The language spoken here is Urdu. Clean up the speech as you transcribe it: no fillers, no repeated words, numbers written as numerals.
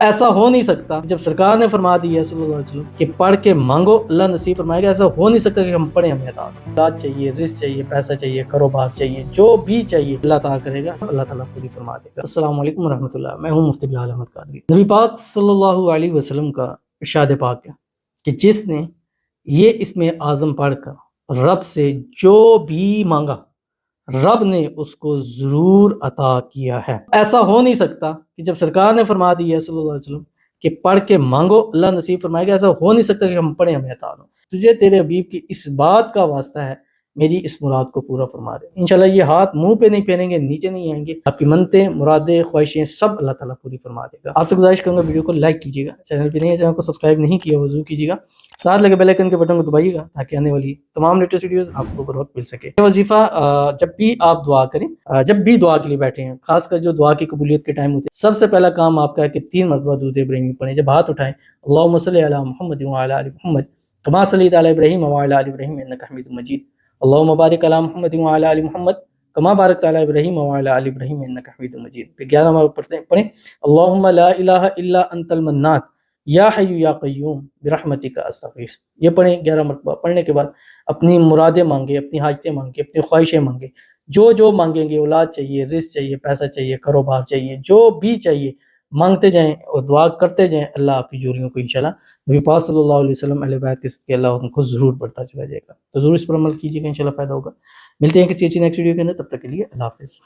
ایسا ہو نہیں سکتا جب سرکار نے فرما دی ہے صلی اللہ علیہ وسلم کہ پڑھ کے مانگو اللہ نصیب فرمائے گا، ایسا ہو نہیں سکتا کہ ہم پڑھیں ہمیں عطا ہو۔ اولاد چاہیے، رزق چاہیے، پیسہ چاہیے، کاروبار چاہیے، جو بھی چاہیے اللہ تعالیٰ کرے گا، اللہ تعالیٰ پوری فرما دے گا۔ السلام علیکم ورحمۃ اللہ، میں ہوں مفتی بلال احمد قادری۔ نبی پاک صلی اللہ علیہ وسلم کا ارشاد پاک ہے کہ جس نے یہ اسم اعظم پڑھ کر رب سے جو بھی مانگا رب نے اس کو ضرور عطا کیا ہے۔ ایسا ہو نہیں سکتا کہ جب سرکار نے فرما دی ہے صلی اللہ علیہ وسلم کہ پڑھ کے مانگو اللہ نصیب فرمائے گا، ایسا ہو نہیں سکتا کہ ہم پڑھیں ہمیں عطا ہو۔ تجھے تیرے حبیب کی اس بات کا واسطہ ہے، میری اس مراد کو پورا فرما دے۔ انشاءاللہ یہ ہاتھ منہ پہ نہیں پھیریں گے، نیچے نہیں آئیں گے، آپ کی منتیں، مرادیں، خواہشیں سب اللہ تعالیٰ پوری فرما دے گا۔ آپ سے گزارش کروں گا ویڈیو کو لائک کیجیے گا، چینل پہ نہیں ہے، چینل کو سبسکرائب نہیں کیا وضو کیجیے گا، ساتھ لگے بیل آئیکن کے بٹن کو دبائیے گا تاکہ آنے والی تمام لیٹسٹ ویڈیوز آپ کو بر وقت مل سکے۔ یہ وظیفہ جب بھی آپ دعا کریں، جب بھی دعا کے لیے بیٹھے ہیں، خاص کر جو دعا کی قبولیت کے ٹائم ہوتے ہیں، سب سے پہلا کام آپ کا ہے کہ 3 مرتبہ درود ابراہیمی پڑھیں۔ جب ہاتھ اٹھائیں اللہم صلی علی محمد وعلی آل محمد کما صلیت علی ابراہیم وعلی آل ابراہیم انک حمید مجید، اللہم بارک علی محمد وعلی آل محمد کما بارکت علی ابراہیم وعلی آل ابراہیم انک حمید مجید۔ پھر 11 مرتبہ پڑھیں اللہم لا الہ الا انت المنان یا حی یا قیوم برحمتک استغیث۔ یہ پڑھیں 11 مرتبہ۔ پڑھنے کے بعد اپنی مرادیں مانگیں، اپنی حاجتیں مانگیں، اپنی خواہشیں مانگیں، جو مانگیں گے، اولاد چاہیے، رزق چاہیے، پیسہ چاہیے، کاروبار چاہیے، جو بھی چاہیے مانگتے جائیں اور دعا کرتے جائیں، اللہ آپ کی جوڑیوں کو انشاءاللہ نبی پاک صلی اللہ علیہ وسلم اہل بیت کے صدقے اللہ ان کو ضرور بڑھتا چلا جائے گا۔ تو ضرور اس پر عمل کیجیے گا، انشاءاللہ فائدہ ہوگا۔ ملتے ہیں کسی اچھی نیکسٹ ویڈیو کے اندر، تب تک کے لیے اللہ حافظ۔